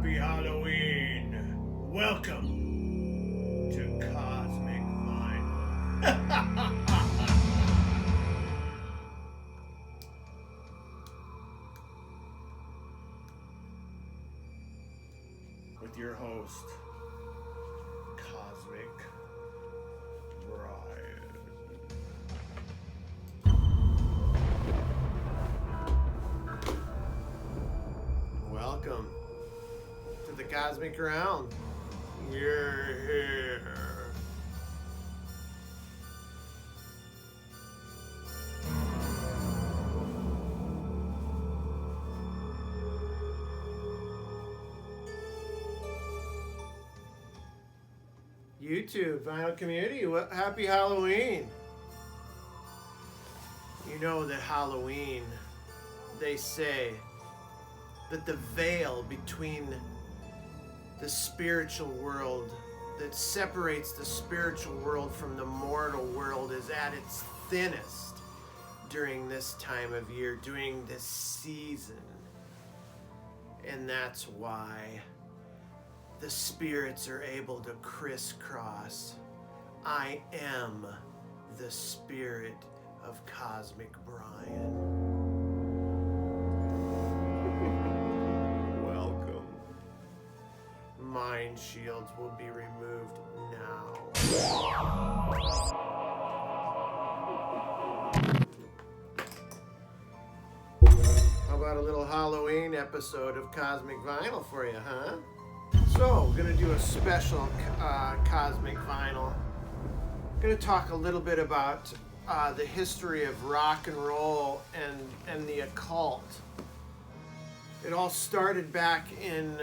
Happy Halloween! Welcome to Cosmic Vinyl. With your host, Cosmic Brian. Welcome to the Cosmic Realm. You're here. YouTube, vinyl community, happy Halloween. You know that Halloween, they say that the veil between the spiritual world, that separates the spiritual world from the mortal world, is at its thinnest during this time of year, during this season. And that's why the spirits are able to crisscross. I am the spirit of Cosmic Brian. Welcome. Mind shields will be removed now. How about a little Halloween episode of Cosmic Vinyl for you, huh? So, we're going to do a special Cosmic Vinyl. I'm going to talk a little bit about the history of rock and roll and the occult. It all started back in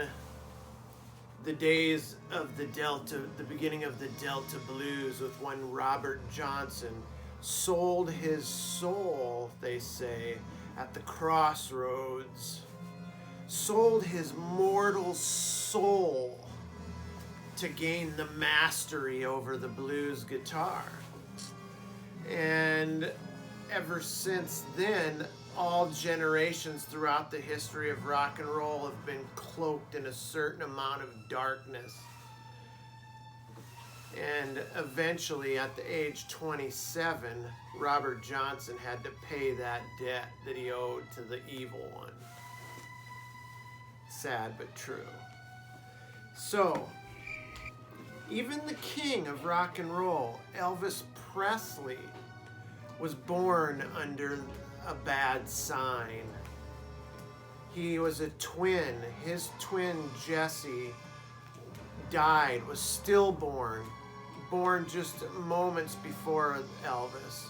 the days of the Delta, the beginning of the Delta Blues, with one Robert Johnson sold his soul, they say, at the crossroads. Sold his mortal soul to gain the mastery over the blues guitar. And ever since then, all generations throughout the history of rock and roll have been cloaked in a certain amount of darkness. And eventually, at the age 27, Robert Johnson had to pay that debt that he owed to the evil one. Sad but true. So, even the king of rock and roll, Elvis Presley, was born under a bad sign. He was a twin. His twin Jesse died, was stillborn, born just moments before Elvis.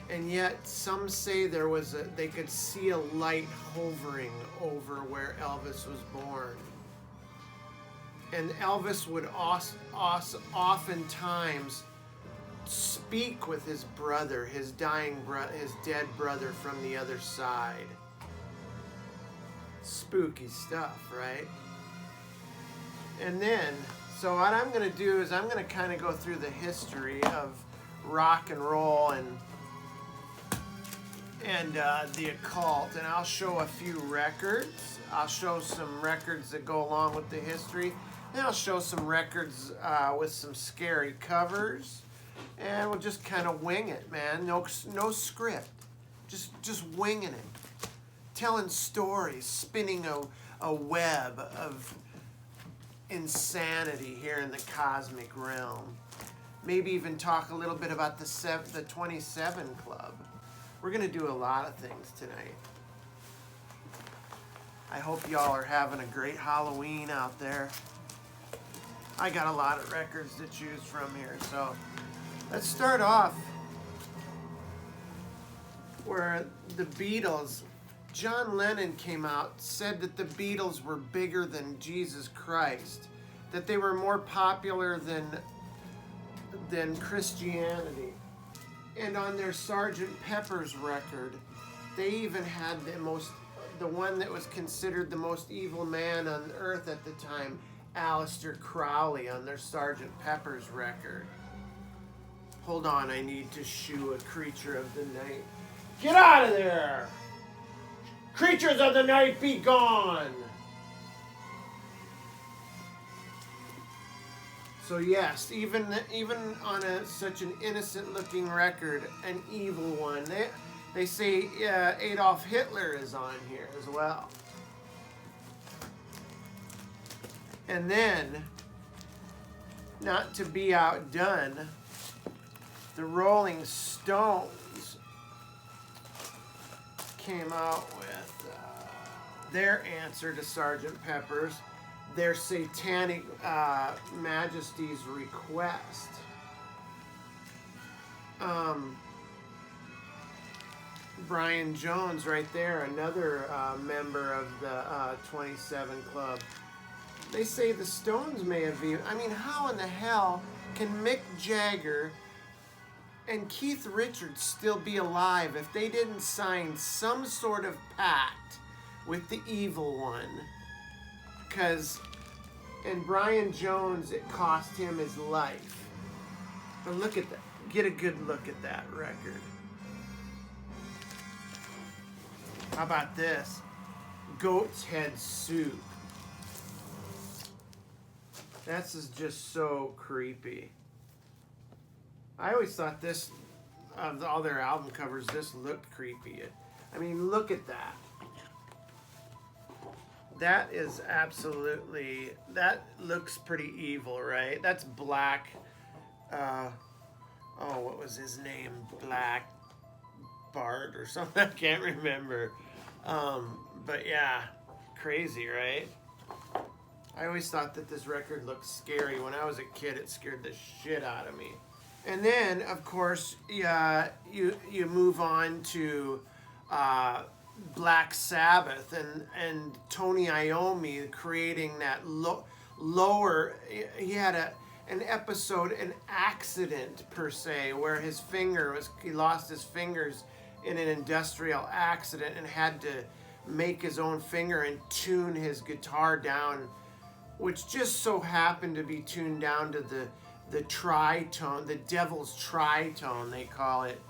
And yet some say they could see a light hovering over where Elvis was born. And Elvis would oftentimes speak with his brother, his dead brother from the other side. Spooky stuff, right? And then, so what I'm going to do is I'm going to kind of go through the history of rock and roll and the occult, and I'll show a few records. I'll show some records that go along with the history. Then I'll show some records with some scary covers, and we'll just kind of wing it, man. No script, just winging it, telling stories, spinning a web of insanity here in the cosmic realm. Maybe even talk a little bit about the 27 Club. We're going to do a lot of things tonight. I hope y'all are having a great Halloween out there. I got a lot of records to choose from here, so let's start off where the Beatles, John Lennon came out, said that the Beatles were bigger than Jesus Christ, that they were more popular than Christianity. And on their Sgt. Pepper's record, they even had the one that was considered the most evil man on earth at the time, Aleister Crowley, on their Sgt. Pepper's record. Hold on, I need to shoo a creature of the night. Get out of there! Creatures of the night, be gone! So yes, even on such an innocent-looking record, an evil one. They say Adolf Hitler is on here as well. And then, not to be outdone, the Rolling Stones came out with their answer to Sgt. Pepper's, their Satanic Majesty's Request. Brian Jones right there, another member of the 27 Club. They say the Stones may have even... I mean, how in the hell can Mick Jagger and Keith Richards still be alive if they didn't sign some sort of pact with the evil one? Because in Brian Jones, it cost him his life. But look at that. Get a good look at that record. How about this? Goat's Head Soup. This is just so creepy. I always thought this, of all their album covers, this looked creepy. I mean, look at that. That is absolutely, that looks pretty evil, right? That's Black, oh, what was his name? Black Bart or something, I can't remember. But yeah, crazy, right? I always thought that this record looked scary. When I was a kid, it scared the shit out of me. And then, of course, you move on to Black Sabbath and Tony Iommi creating that lower. He had an episode, an accident per se, where his finger was, he lost his fingers in an industrial accident and had to make his own finger and tune his guitar down, which just so happened to be tuned down to the tritone, the devil's tritone, they call it.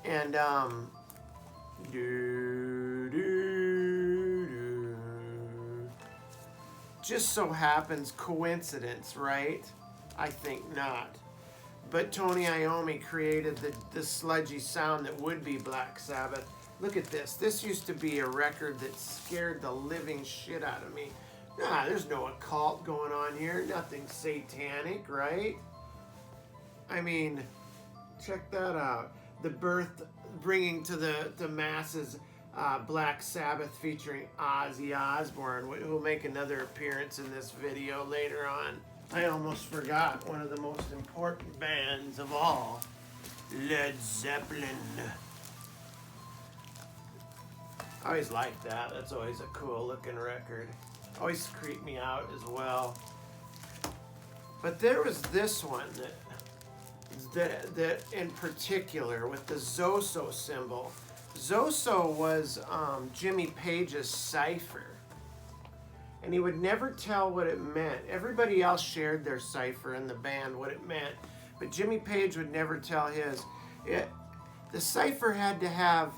And just so happens, coincidence, right? I think not. But Tony Iommi created the sludgy sound that would be Black Sabbath. Look at this. This used to be a record that scared the living shit out of me. Nah, there's no occult going on here. Nothing satanic, right? I mean, check that out. The birth, bringing to the masses, Black Sabbath featuring Ozzy Osbourne, who will make another appearance in this video later on. I almost forgot one of the most important bands of all, Led Zeppelin. I always liked that. That's always a cool looking record. Always creeped me out as well. But there was this one that in particular with the Zoso symbol. Zoso was Jimmy Page's cipher. And he would never tell what it meant. Everybody else shared their cipher in the band, what it meant. But Jimmy Page would never tell his. The cipher had to have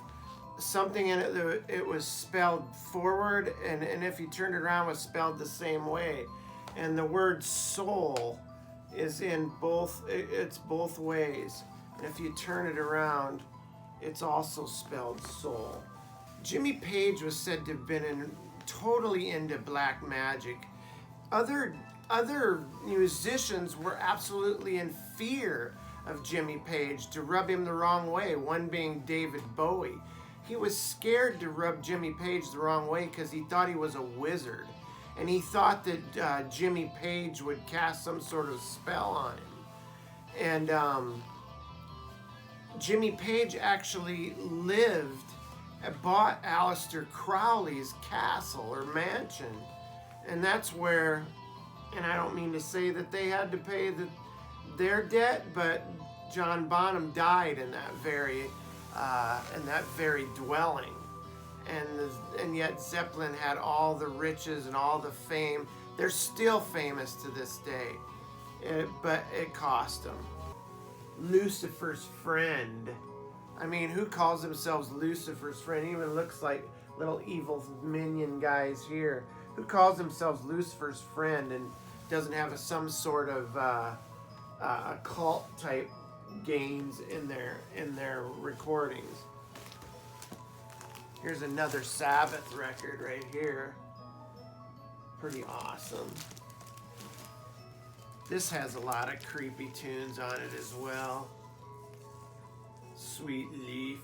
something in it that it was spelled forward, and if you turned it around, it was spelled the same way. And the word soul is in both, it's both ways. And if you turn it around, it's also spelled soul. Jimmy Page was said to have been totally into black magic. Other musicians were absolutely in fear of Jimmy Page to rub him the wrong way, one being David Bowie. He was scared to rub Jimmy Page the wrong way because he thought he was a wizard. And he thought that Jimmy Page would cast some sort of spell on him. And Jimmy Page actually bought Aleister Crowley's castle or mansion. And that's where, and I don't mean to say that they had to pay their debt, but John Bonham died in that very dwelling. And yet Zeppelin had all the riches and all the fame. They're still famous to this day, but it cost them. Lucifer's friend. I mean, who calls themselves Lucifer's friend? Even looks like little evil minion guys here. Who calls themselves Lucifer's friend? And doesn't have some sort of occult type gains in their recordings. Here's another Sabbath record right here. Pretty awesome. This has a lot of creepy tunes on it as well. Sweet Leaf.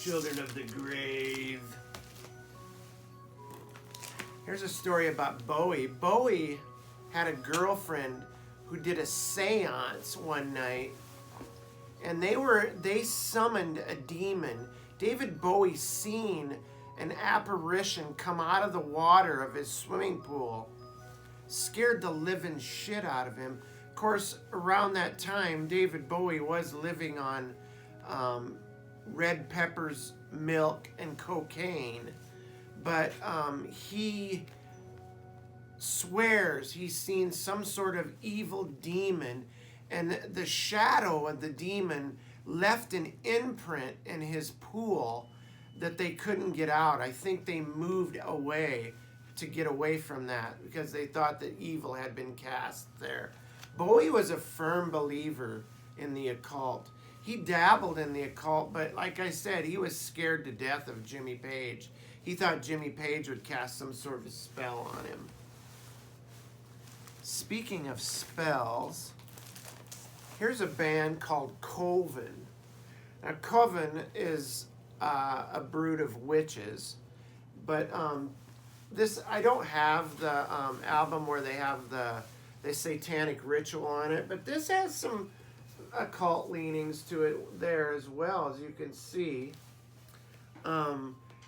Children of the Grave. Here's a story about Bowie. Bowie had a girlfriend who did a seance one night, and they summoned a demon. David Bowie seen an apparition come out of the water of his swimming pool. Scared the living shit out of him. Of course, around that time, David Bowie was living on red peppers, milk, and cocaine. But he swears he's seen some sort of evil demon, and the shadow of the demon left an imprint in his pool that they couldn't get out. I think they moved away to get away from that because they thought that evil had been cast there. Bowie was a firm believer in the occult. He dabbled in the occult, but like I said, he was scared to death of Jimmy Page. He thought Jimmy Page would cast some sort of spell on him. Speaking of spells, here's a band called COVEN. Now, COVEN is a brood of witches, but this, I don't have the album where they have the satanic ritual on it, but this has some occult leanings to it there as well, as you can see.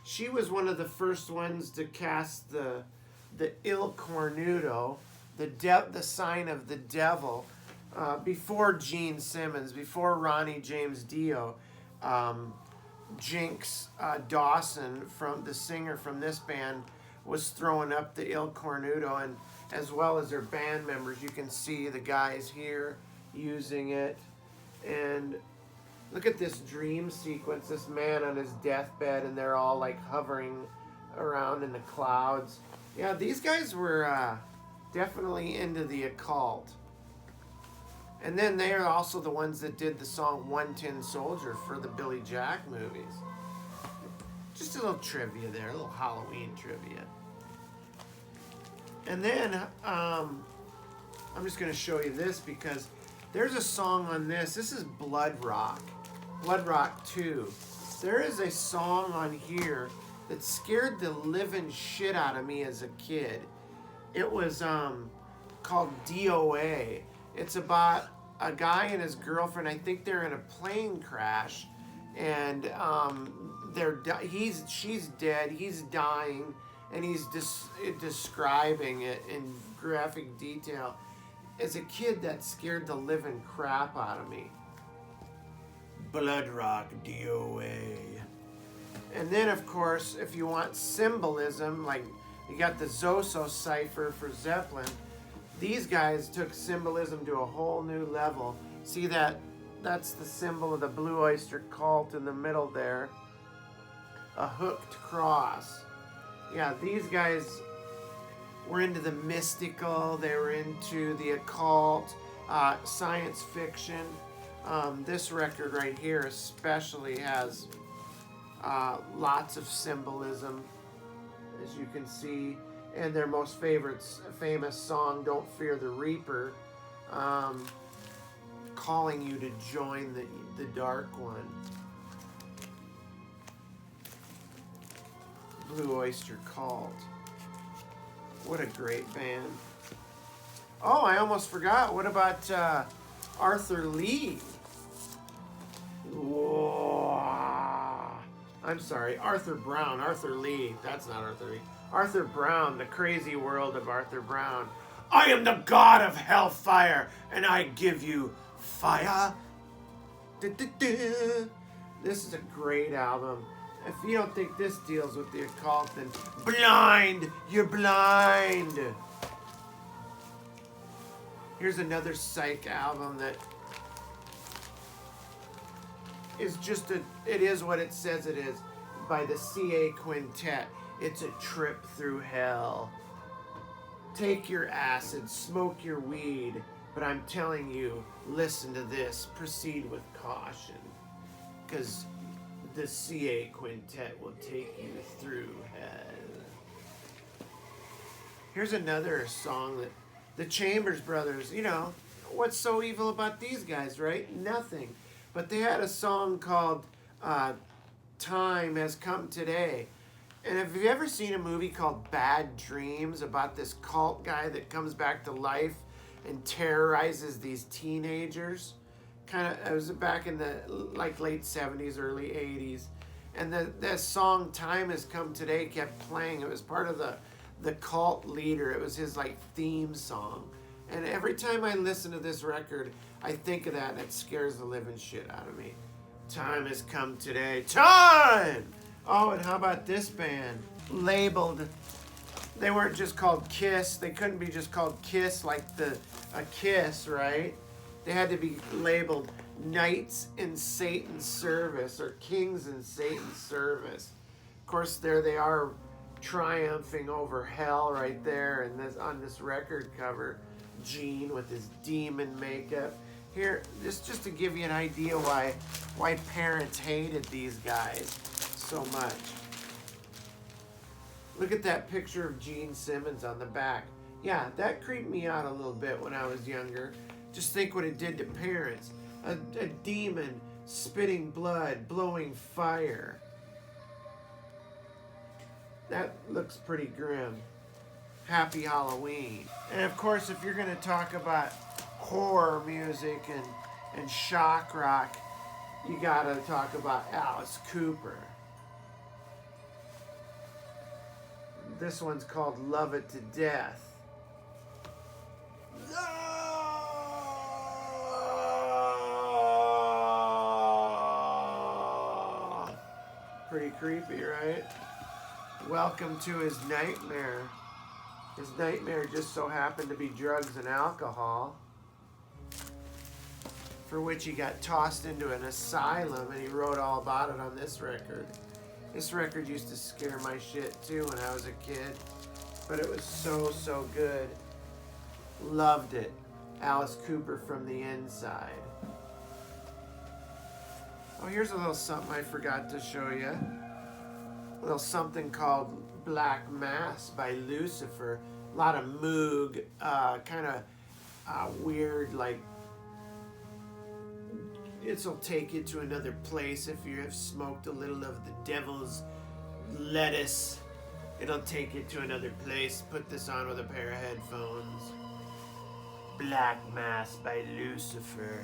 She was one of the first ones to cast the Il Cornuto, the sign of the devil, before Gene Simmons, before Ronnie James Dio. Jinx Dawson, from the singer from this band, was throwing up the Il Cornuto, and as well as their band members. You can see the guys here using it. And look at this dream sequence, this man on his deathbed, and they're all like hovering around in the clouds. Yeah, these guys were definitely into the occult. And then they are also the ones that did the song One Tin Soldier for the Billy Jack movies. Just a little trivia there, a little Halloween trivia. And then I'm just going to show you this because there's a song on this. This is BLOODROCK. BLOODROCK 2. There is a song on here that scared the living shit out of me as a kid. It was called DOA. It's about a guy and his girlfriend. I think they're in a plane crash, and she's dead. He's dying, and he's describing it in graphic detail. As a kid, that scared the living crap out of me. BLOODROCK, DOA. And then, of course, if you want symbolism, like you got the Zoso cipher for Zeppelin. These guys took symbolism to a whole new level. See that? That's the symbol of the Blue Oyster Cult in the middle there. A hooked cross. Yeah, these guys were into the mystical. They were into the occult, science fiction. This record right here especially has lots of symbolism, as you can see. And their most famous song, Don't Fear the Reaper, calling you to join the Dark One. Blue Oyster Cult. What a great band. Oh, I almost forgot. What about Arthur Lee? Whoa. I'm sorry, Arthur Brown. Arthur Lee. That's not Arthur Lee. Arthur Brown, The Crazy World of Arthur Brown. I am the god of hellfire, and I give you fire. This is a great album. If you don't think this deals with the occult, then blind, you're blind. Here's another psych album that is just it is what it says it is, by the CA Quintet. It's a trip through hell. take your acid, smoke your weed, but I'm telling you, listen to this, proceed with caution, because the CA Quintet will take you through hell. Here's another song that the Chambers Brothers, you know, what's so evil about these guys, right? Nothing. But they had a song called Time Has Come Today. And have you ever seen a movie called Bad Dreams about this cult guy that comes back to life and terrorizes these teenagers? It was back in the like late 70s, early 80s. And that song Time Has Come Today kept playing. It was part of the cult leader. It was his like theme song. And every time I listen to this record, I think of that and it scares the living shit out of me. Time has come today. Time! Oh, and how about this band? Labeled. They weren't just called Kiss. They couldn't be just called Kiss like a kiss, right? They had to be labeled Knights in Satan's Service or Kings in Satan's Service. Of course, there they are triumphing over hell right there and this on this record cover. Gene with his demon makeup. Here, just to give you an idea why parents hated these guys so much. Look at that picture of Gene Simmons on the back. Yeah, that creeped me out a little bit when I was younger. Just think what it did to parents. A demon spitting blood, blowing fire. That looks pretty grim. Happy Halloween. And of course, if you're going to talk about horror music and shock rock, you got to talk about Alice Cooper. This one's called Love It to Death. Pretty creepy, right? Welcome to his nightmare. His nightmare just so happened to be drugs and alcohol, for which he got tossed into an asylum, and he wrote all about it on this record. This record used to scare my shit too when I was a kid, but it was so good. Loved it. Alice Cooper from the Inside. Oh, here's a little something I forgot to show you. A little something called Black Mass by Lucifer. A lot of moog, kind of weird, like, it'll take you to another place if you have smoked a little of the devil's lettuce. It'll take you to another place. Put this on with a pair of headphones. Black Mass by Lucifer.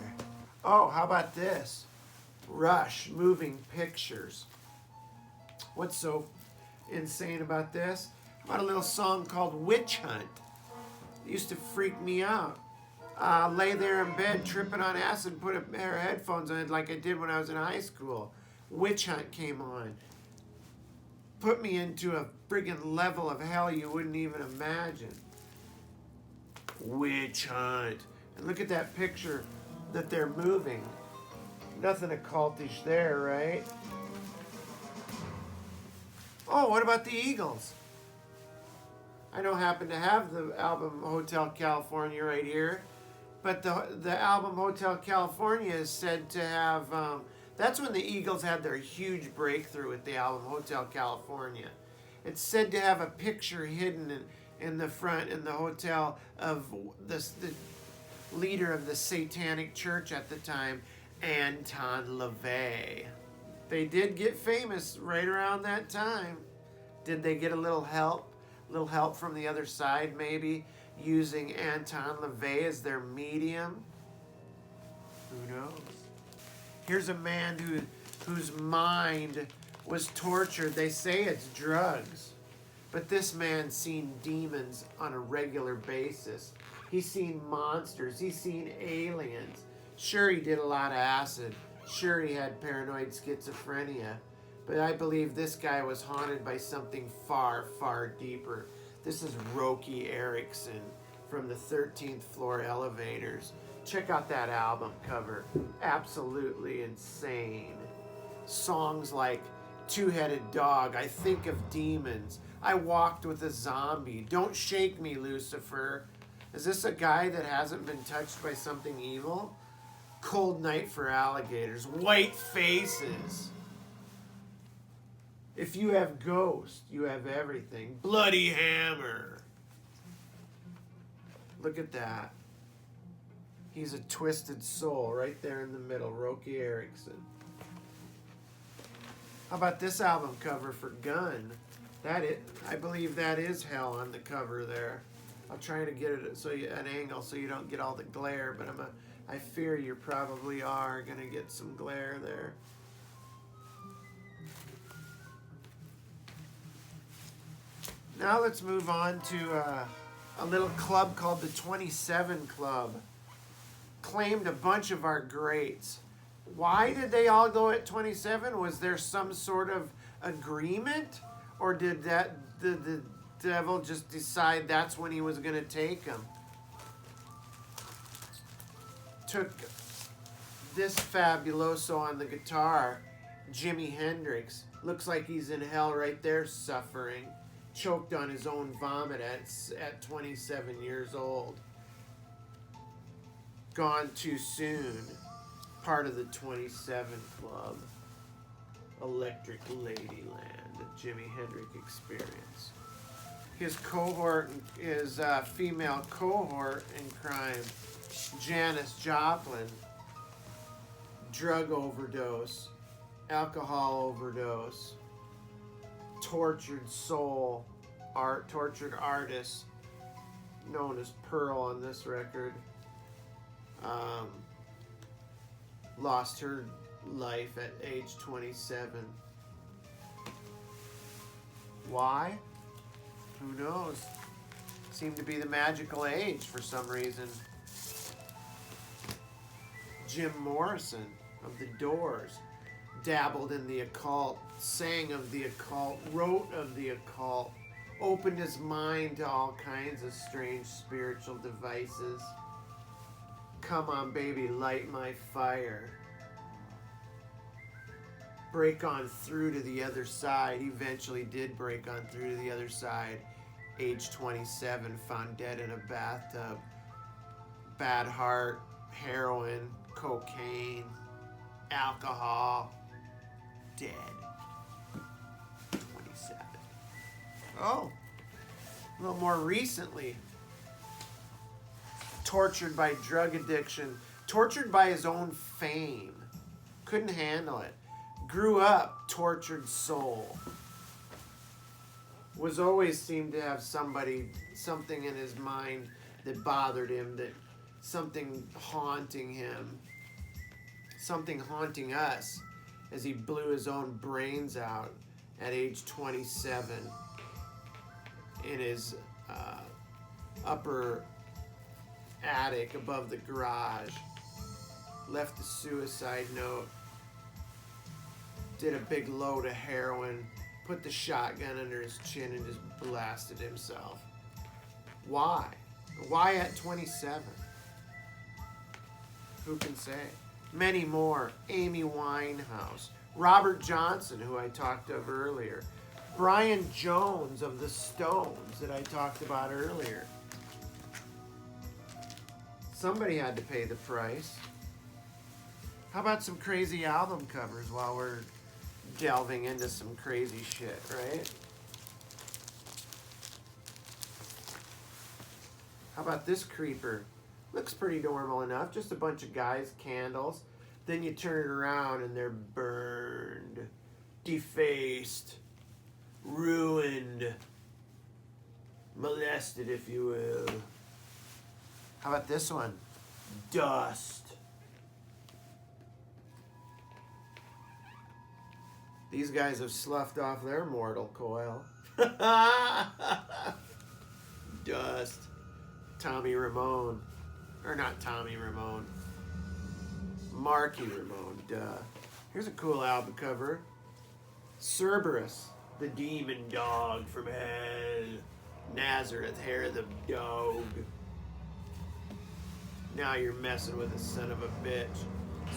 Oh, how about this? Rush, Moving Pictures. What's so insane about this? About a little song called Witch Hunt. It used to freak me out. Lay there in bed tripping on acid, put a pair of headphones on like I did when I was in high school. Witch Hunt came on. Put me into a friggin' level of hell you wouldn't even imagine. Witch Hunt. And look at that picture that they're moving. Nothing occultish there, right? Oh, what about the Eagles? I don't happen to have the album Hotel California right here, but the album Hotel California is said to have, that's when the Eagles had their huge breakthrough with the album Hotel California. It's said to have a picture hidden in the front in the hotel of the leader of the Satanic Church at the time, Anton LaVey. They did get famous right around that time. Did they get a little help? A little help from the other side, maybe, using Anton LaVey as their medium? Who knows? Here's a man whose mind was tortured. They say it's drugs. But this man's seen demons on a regular basis. He's seen monsters. He's seen aliens. Sure, he did a lot of acid. Sure, he had paranoid schizophrenia. But I believe this guy was haunted by something far, far deeper. This is Roky Erickson from the 13th Floor Elevators. Check out that album cover. Absolutely insane. Songs like two-headed dog. I think of demons. I walked with a zombie. Don't shake me, Lucifer. Is this a guy that hasn't been touched by something evil? Cold night for alligators. White faces. If you have ghosts, you have everything. Bloody hammer. Look at that. He's a twisted soul right there in the middle. Roky Erickson. How about this album cover for Gun? I believe that is Hell on the cover there. I'll try to get it so an angle so you don't get all the glare, but I fear you probably are gonna get some glare there. Now let's move on to a little club called the 27 Club. Claimed a bunch of our greats. Why did they all go at 27? Was there some sort of agreement? Or did the devil just decide that's when he was going to take them? Took this fabuloso on the guitar, Jimi Hendrix. Looks like he's in hell right there suffering. Choked on his own vomit at 27 years old. Gone too soon. Part of the 27 Club. Electric Ladyland, a Jimi Hendrix experience. His cohort, his female cohort in crime, Janis Joplin, drug overdose, alcohol overdose, tortured soul, tortured artist, known as Pearl on this record. Lost her life at age 27. Why? Who knows? Seemed to be the magical age for some reason. Jim Morrison of the Doors dabbled in the occult, sang of the occult, wrote of the occult, opened his mind to all kinds of strange spiritual devices. Come on, baby, light my fire. Break on through to the other side. Eventually did break on through to the other side. Age 27, found dead in a bathtub. Bad heart, heroin, cocaine, alcohol. Dead. 27. Oh, a little more recently. Tortured by drug addiction. Tortured by his own fame. Couldn't handle it. Grew up tortured soul. Was always seemed to have something in his mind that bothered him, that something haunting him, something haunting us as he blew his own brains out at age 27 in his upper attic above the garage. Left a suicide note. Did a big load of heroin, put the shotgun under his chin and just blasted himself. Why? Why at 27? Who can say? Many more. Amy Winehouse. Robert Johnson, who I talked of earlier. Brian Jones of the Stones that I talked about earlier. Somebody had to pay the price. How about some crazy album covers while we're delving into some crazy shit, right? How about this creeper? Looks pretty normal enough. Just a bunch of guys, candles. Then you turn it around and they're burned, defaced, ruined, molested, if you will. How about this one? Dust. These guys have sloughed off their mortal coil. Dust. Tommy Ramone. Or not Tommy Ramone. Marky Ramone, duh. Here's a cool album cover. Cerberus, the demon dog from hell. Nazareth, hair the dog. Now you're messing with a son of a bitch.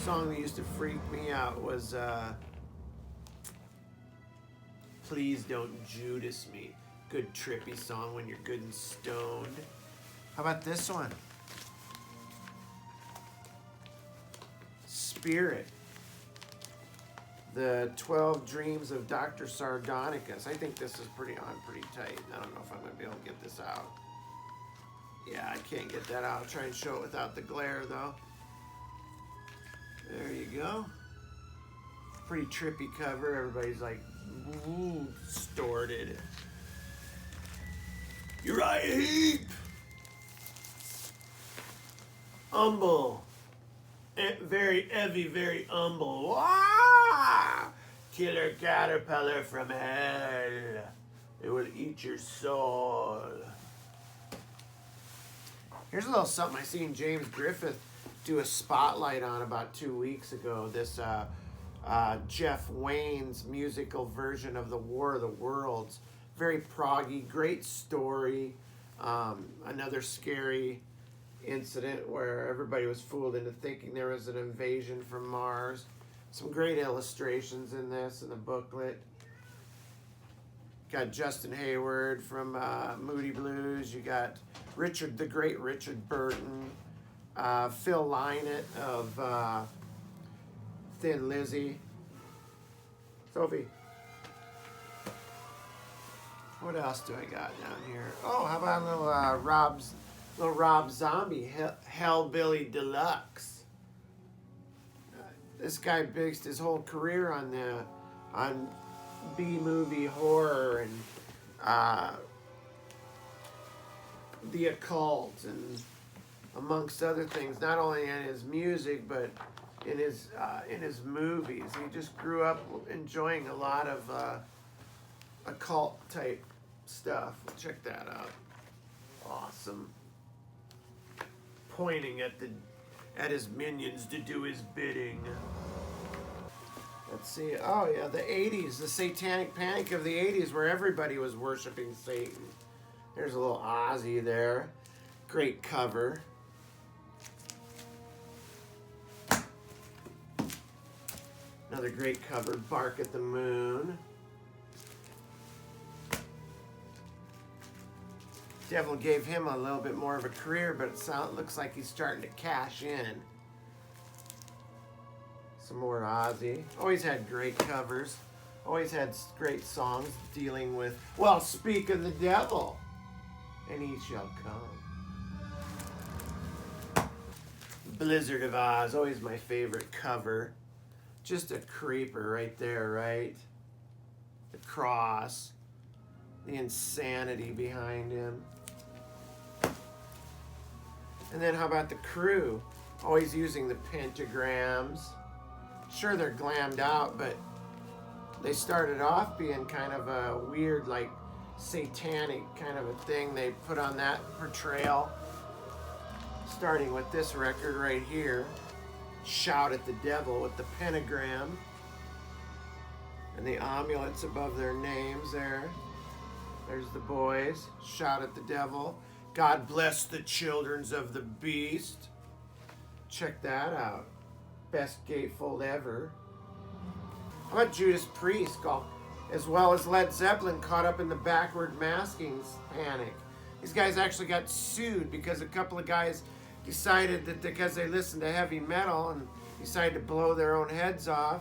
Song that used to freak me out was Please Don't Judas Me. Good trippy song when you're good and stoned. How about this one? Spirit. The 12 Dreams of Dr. Sardonicus. I think this is pretty tight. I don't know if I'm going to be able to get this out. Yeah, I can't get that out. I'll try and show it without the glare, though. There you go. Pretty trippy cover. Everybody's like, ooh, distorted. Uriah Heep! Humble. Very heavy, very humble. Ah! Killer caterpillar from hell. It will eat your soul. Here's a little something I seen James Griffith do a spotlight on about 2 weeks ago. This Jeff Wayne's musical version of the War of the Worlds. Very proggy, great story. Another scary incident where everybody was fooled into thinking there was an invasion from Mars. Some great illustrations in this, in the booklet. Got Justin Hayward from Moody Blues. You got the great Richard Burton. Phil Lynott of Thin Lizzy. Sophie. What else do I got down here? Oh, how about a little Rob Zombie, Hellbilly Deluxe. This guy based his whole career on B-movie horror and the occult and amongst other things. Not only in his music, but in his movies. He just grew up enjoying a lot of occult type stuff. Check that out. Awesome. Pointing at his minions to do his bidding. Let's see. Oh yeah, the 80s, the Satanic Panic of the 80s, where everybody was worshiping Satan. There's a little Ozzy there. Great cover. Another great cover, Bark at the Moon. Devil gave him a little bit more of a career, but it looks like he's starting to cash in. Some more Ozzy. Always had great covers. Always had great songs dealing with, well, speak of the devil, and he shall come. Blizzard of Oz, always my favorite cover. Just a creeper right there, right? The cross, the insanity behind him. And then how about the Crew? Always using the pentagrams. Sure, they're glammed out, but they started off being kind of a weird, like, satanic kind of a thing. They put on that portrayal, starting with this record right here. Shout at the Devil with the pentagram. And the amulets above their names there. There's the Bowies. Shout at the Devil. God bless the childrens of the beast. Check that out. Best gatefold ever. How about Judas Priest, as well as Led Zeppelin, caught up in the backward masking panic? These guys actually got sued because a couple of guys decided that because they listened to heavy metal and decided to blow their own heads off,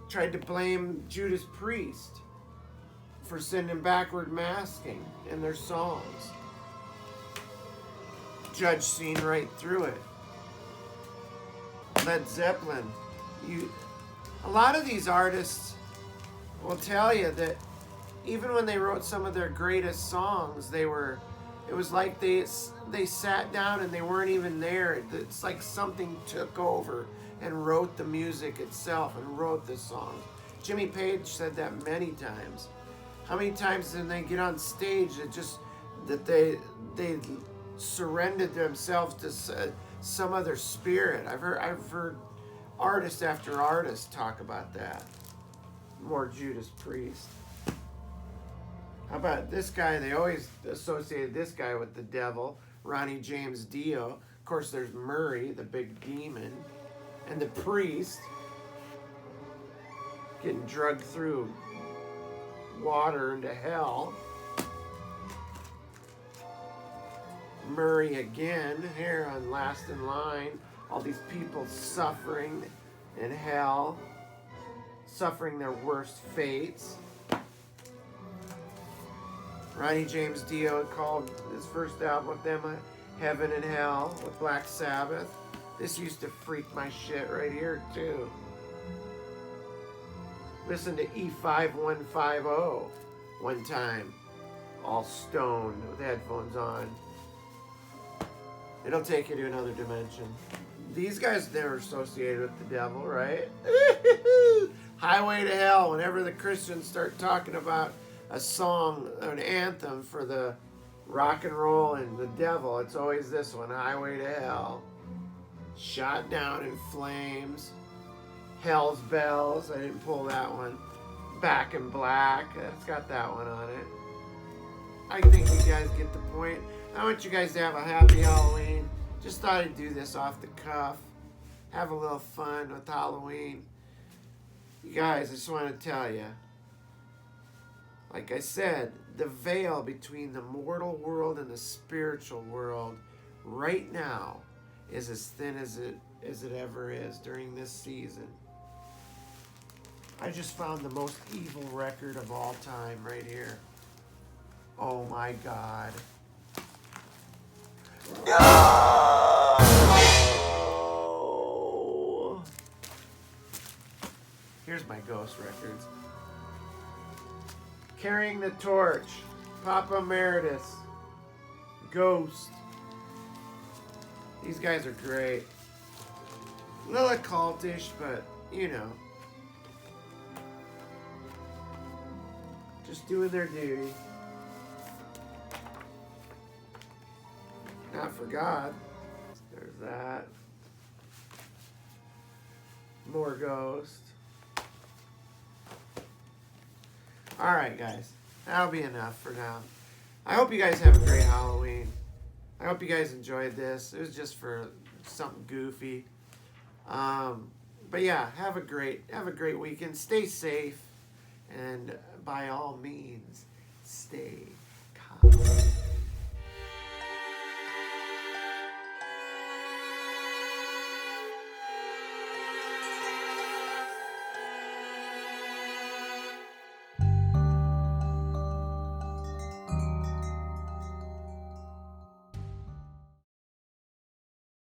tried to blame Judas Priest for sending backward masking in their songs. Judge seen right through it. Led Zeppelin. A lot of these artists will tell you that even when they wrote some of their greatest songs, it was like they sat down and they weren't even there. It's like something took over and wrote the music itself and wrote the songs. Jimmy Page said that many times. How many times did they get on stage that they surrendered themselves to some other spirit? I've heard artist after artist talk about that. More Judas Priest. How about this guy? They always associated this guy with the devil, Ronnie James Dio. Of course, there's Murray, the big demon, and the priest getting drugged through water into hell. Murray again, here on Last in Line. All these people suffering in hell, suffering their worst fates. Ronnie James Dio called his first album with them Heaven and Hell with Black Sabbath. This used to freak my shit right here too. Listen to E5150 one time, all stoned with headphones on. It'll take you to another dimension. These guys, they're associated with the devil, right? Highway to Hell, whenever the Christians start talking about a song, an anthem for the rock and roll and the devil, it's always this one, Highway to Hell. Shot Down in Flames. Hell's Bells, I didn't pull that one. Back in Black, that's got that one on it. I think you guys get the point. I want you guys to have a happy Halloween. Just thought I'd do this off the cuff. Have a little fun with Halloween. You guys, I just want to tell you, like I said, the veil between the mortal world and the spiritual world right now is as thin as it ever is during this season. I just found the most evil record of all time right here. Oh my God. No! Here's my ghost records. Carrying the Torch, Papa Emeritus, Ghost. These guys are great. A little occultish, but you know, just doing their duty. Not for God. There's that. More Ghost. Alright, guys. That'll be enough for now. I hope you guys have a great Halloween. I hope you guys enjoyed this. It was just for something goofy. But yeah, have a great weekend. Stay safe. And by all means, stay calm.